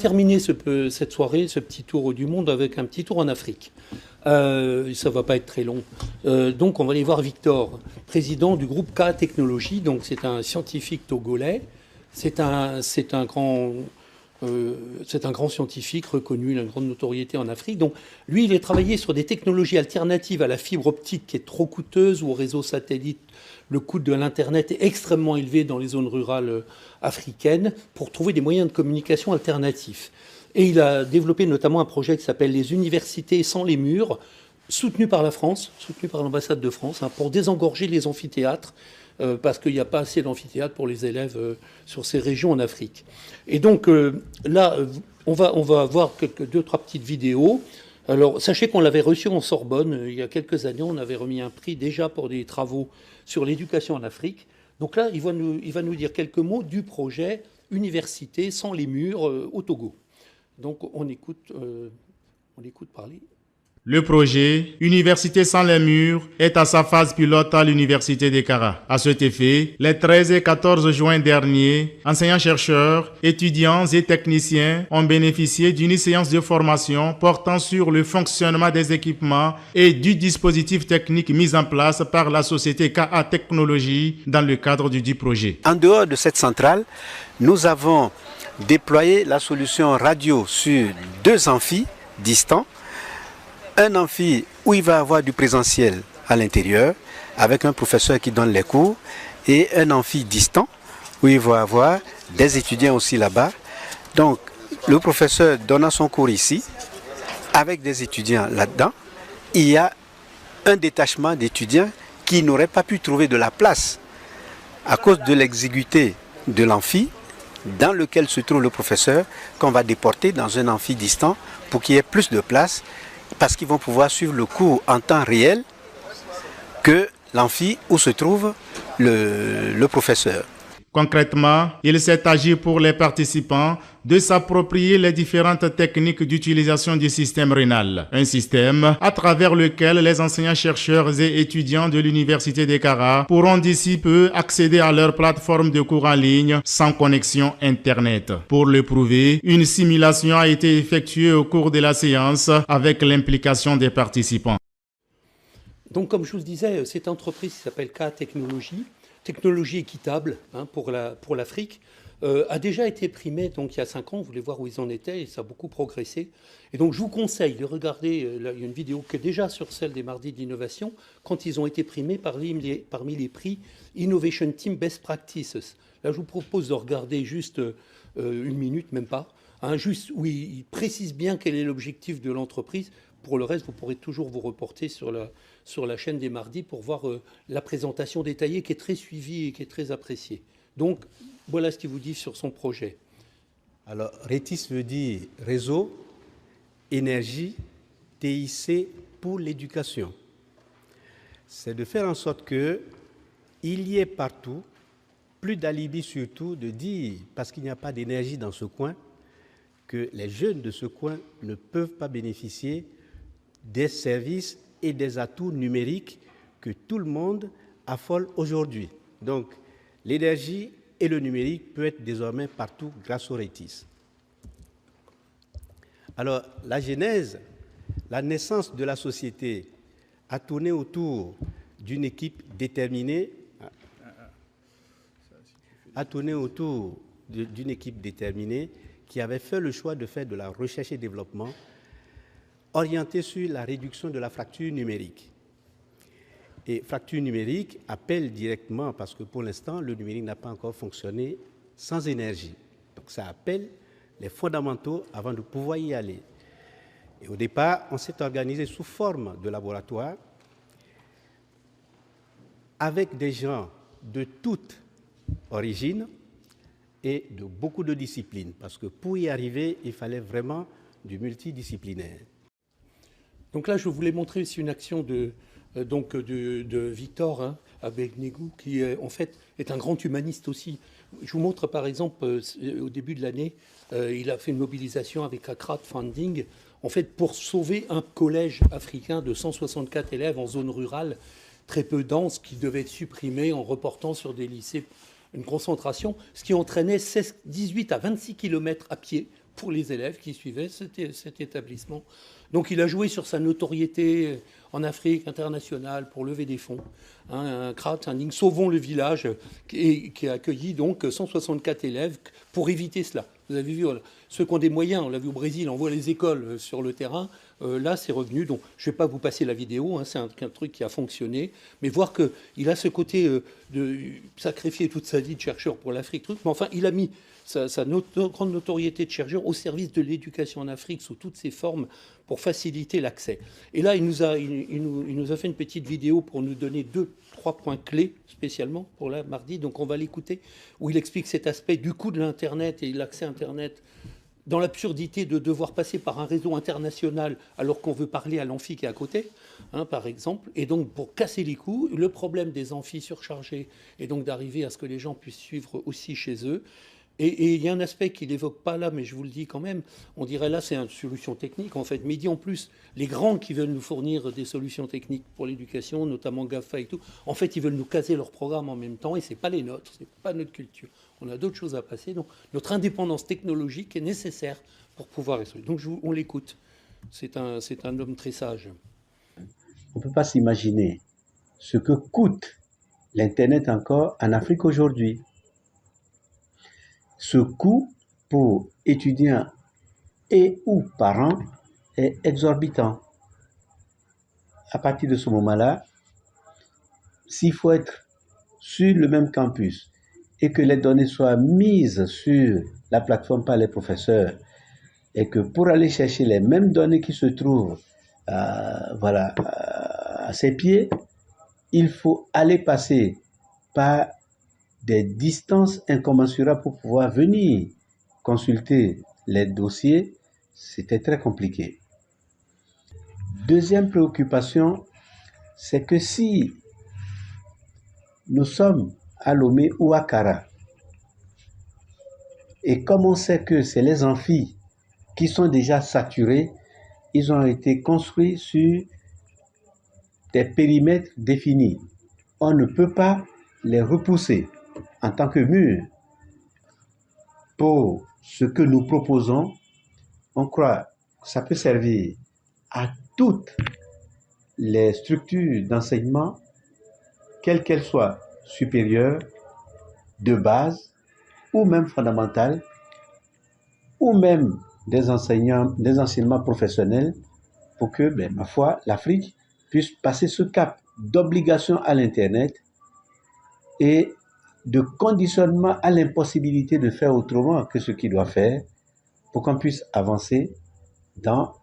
terminer cette soirée, ce petit tour du monde, avec un petit tour en Afrique. Ça ne va pas être très long. Donc on va aller voir Victor, président du groupe K Technologies. Donc c'est un scientifique togolais. C'est un grand scientifique reconnu, une grande notoriété en Afrique. Donc lui, il a travaillé sur des technologies alternatives à la fibre optique qui est trop coûteuse ou au réseau satellite. Le coût de l'Internet est extrêmement élevé dans les zones rurales africaines pour trouver des moyens de communication alternatifs. Et il a développé notamment un projet qui s'appelle les universités sans les murs, soutenu par la France, soutenu par l'ambassade de France, pour désengorger les amphithéâtres, parce qu'il n'y a pas assez d'amphithéâtres pour les élèves sur ces régions en Afrique. Et donc là, on va voir deux, trois petites vidéos. Alors, sachez qu'on l'avait reçu en Sorbonne il y a quelques années. On avait remis un prix déjà pour des travaux sur l'éducation en Afrique. Donc là, il va nous dire quelques mots du projet Université sans les murs au Togo. Donc on écoute parler. Le projet Université sans les murs est à sa phase pilote à l'Université d'Ekara. À cet effet, les 13 et 14 juin dernier, enseignants-chercheurs, étudiants et techniciens ont bénéficié d'une séance de formation portant sur le fonctionnement des équipements et du dispositif technique mis en place par la société KA Technologies dans le cadre du projet. En dehors de cette centrale, nous avons déployé la solution radio sur 2 amphis distants. Un amphi où il va y avoir du présentiel à l'intérieur avec un professeur qui donne les cours et un amphi distant où il va y avoir des étudiants aussi là-bas. Donc le professeur donnant son cours ici avec des étudiants là-dedans, il y a un détachement d'étudiants qui n'auraient pas pu trouver de la place à cause de l'exiguïté de l'amphi dans lequel se trouve le professeur, qu'on va déporter dans un amphi distant pour qu'il y ait plus de place, parce qu'ils vont pouvoir suivre le cours en temps réel que l'amphi où se trouve le professeur. Concrètement, il s'est agi pour les participants de s'approprier les différentes techniques d'utilisation du système rénal. Un système à travers lequel les enseignants-chercheurs et étudiants de l'Université d'Ekara pourront d'ici peu accéder à leur plateforme de cours en ligne sans connexion Internet. Pour le prouver, une simulation a été effectuée au cours de la séance avec l'implication des participants. Donc comme je vous le disais, cette entreprise qui s'appelle K Technologies, technologie équitable pour l'Afrique, a déjà été primée donc, il y a 5 ans. Vous voulez voir où ils en étaient et ça a beaucoup progressé. Et donc je vous conseille de regarder, là, il y a une vidéo qui est déjà sur celle des mardis d'innovation, quand ils ont été primés parmi les prix Innovation Team Best Practices. Là je vous propose de regarder juste 1 minute, même pas, juste où ils précisent bien quel est l'objectif de l'entreprise. Pour le reste, vous pourrez toujours vous reporter sur la chaîne des mardis pour voir la présentation détaillée qui est très suivie et qui est très appréciée. Donc, voilà ce qu'il vous dit sur son projet. Alors, RETIS veut dire Réseau, Énergie, TIC pour l'éducation. C'est de faire en sorte qu'il y ait partout, plus d'alibi surtout, de dire, parce qu'il n'y a pas d'énergie dans ce coin, que les jeunes de ce coin ne peuvent pas bénéficier des services et des atouts numériques que tout le monde affole aujourd'hui. Donc, l'énergie et le numérique peuvent être désormais partout grâce au RETIS. Alors, la genèse, la naissance de la société a tourné autour d'une équipe déterminée, qui avait fait le choix de faire de la recherche et développement orientée sur la réduction de la fracture numérique. Et fracture numérique appelle directement, parce que pour l'instant, le numérique n'a pas encore fonctionné sans énergie. Donc ça appelle les fondamentaux avant de pouvoir y aller. Et au départ, on s'est organisé sous forme de laboratoire avec des gens de toute origine et de beaucoup de disciplines, parce que pour y arriver, il fallait vraiment du multidisciplinaire. Donc là, je voulais montrer aussi une action de Victor Abednego, qui en fait est un grand humaniste aussi. Je vous montre par exemple, au début de l'année, il a fait une mobilisation avec un crowdfunding, en fait pour sauver un collège africain de 164 élèves en zone rurale, très peu dense, qui devait être supprimé en reportant sur des lycées une concentration, ce qui entraînait 18 à 26 km à pied pour les élèves qui suivaient cet établissement. Donc il a joué sur sa notoriété en Afrique internationale pour lever des fonds. Un crowdfunding, Sauvons le village, qui a accueilli donc 164 élèves pour éviter cela. Vous avez vu, voilà, ceux qui ont des moyens, on l'a vu au Brésil, on voit les écoles sur le terrain. Là, c'est revenu. Donc, je ne vais pas vous passer la vidéo, c'est un truc qui a fonctionné. Mais voir qu'il a ce côté de sacrifier toute sa vie de chercheur pour l'Afrique, mais enfin, il a mis sa grande notoriété de chercheur au service de l'éducation en Afrique sous toutes ses formes pour faciliter l'accès. Et là, il nous a fait une petite vidéo pour nous donner 2-3 points clés spécialement pour la mardi. Donc, on va l'écouter, où il explique cet aspect du coût de l'Internet et l'accès Internet, dans l'absurdité de devoir passer par un réseau international alors qu'on veut parler à l'amphi qui est à côté, par exemple. Et donc, pour casser les coûts, le problème des amphis surchargés, et donc d'arriver à ce que les gens puissent suivre aussi chez eux. Et il y a un aspect qu'il n'évoque pas là, mais je vous le dis quand même, on dirait là c'est une solution technique en fait, mais il dit en plus, les grands qui veulent nous fournir des solutions techniques pour l'éducation, notamment GAFA et tout, en fait ils veulent nous caser leur programme en même temps, et ce n'est pas les nôtres, ce n'est pas notre culture. On a d'autres choses à passer, donc notre indépendance technologique est nécessaire pour pouvoir résoudre. Donc on l'écoute, c'est un homme très sage. On ne peut pas s'imaginer ce que coûte l'Internet encore en Afrique aujourd'hui. Ce coût pour étudiants et ou parents est exorbitant. À partir de ce moment-là, s'il faut être sur le même campus et que les données soient mises sur la plateforme par les professeurs et que pour aller chercher les mêmes données qui se trouvent à ses pieds, il faut aller passer par des distances incommensurables pour pouvoir venir consulter les dossiers, c'était très compliqué. Deuxième préoccupation, c'est que si nous sommes à Lomé ou à Kara, et comme on sait que c'est les amphis qui sont déjà saturés, ils ont été construits sur des périmètres définis. On ne peut pas les repousser en tant que mur. Pour ce que nous proposons, on croit que ça peut servir à toutes les structures d'enseignement, quelles qu'elles soient, supérieures, de base, ou même fondamentales, ou même des enseignements professionnels, pour que, ma foi, l'Afrique puisse passer ce cap d'obligation à l'Internet et de conditionnement à l'impossibilité de faire autrement que ce qu'il doit faire pour qu'on puisse avancer dans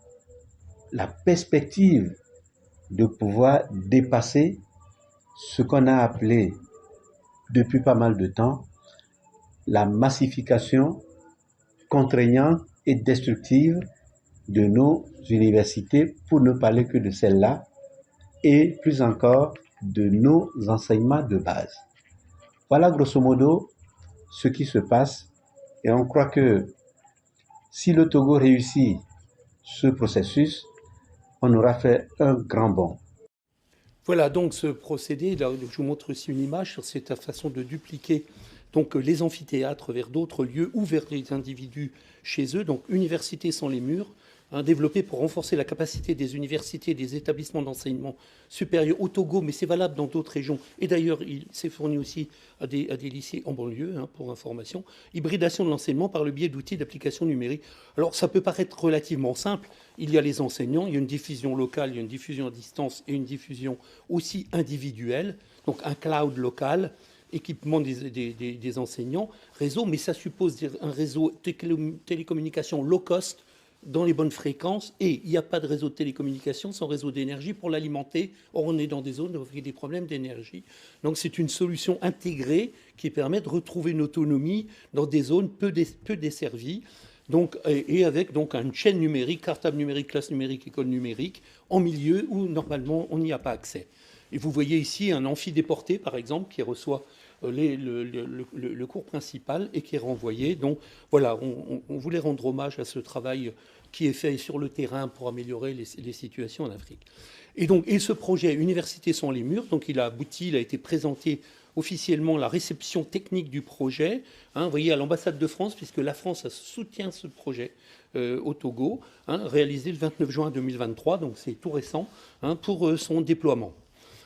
la perspective de pouvoir dépasser ce qu'on a appelé depuis pas mal de temps la massification contraignante et destructive de nos universités, pour ne parler que de celles-là, et plus encore de nos enseignements de base. Voilà grosso modo ce qui se passe, et on croit que si le Togo réussit ce processus, on aura fait un grand bond. Voilà donc ce procédé, là, je vous montre ici une image sur cette façon de dupliquer donc les amphithéâtres vers d'autres lieux ou vers les individus chez eux, donc université sans les murs, développé pour renforcer la capacité des universités et des établissements d'enseignement supérieur au Togo, mais c'est valable dans d'autres régions. Et d'ailleurs, il s'est fourni aussi à des lycées en banlieue, pour information. Hybridation de l'enseignement par le biais d'outils d'application numérique. Alors, ça peut paraître relativement simple. Il y a les enseignants, il y a une diffusion locale, il y a une diffusion à distance et une diffusion aussi individuelle. Donc, un cloud local, équipement des enseignants, réseau, mais ça suppose un réseau télécommunication low cost, dans les bonnes fréquences, et il n'y a pas de réseau de télécommunications sans réseau d'énergie pour l'alimenter. Or, on est dans des zones avec des problèmes d'énergie. Donc, c'est une solution intégrée qui permet de retrouver une autonomie dans des zones peu desservies. Donc, et avec donc une chaîne numérique, cartable numérique, classe numérique, école numérique, en milieu où normalement on n'y a pas accès. Et vous voyez ici un amphidéporté, par exemple, qui reçoit le cours principal et qui est renvoyé. Donc voilà, on voulait rendre hommage à ce travail qui est fait sur le terrain pour améliorer les situations en Afrique. Et ce projet Université sans les murs, donc il a abouti, il a été présenté officiellement la réception technique du projet, vous voyez, à l'ambassade de France, puisque la France soutient ce projet au Togo, réalisé le 29 juin 2023, donc c'est tout récent, pour son déploiement.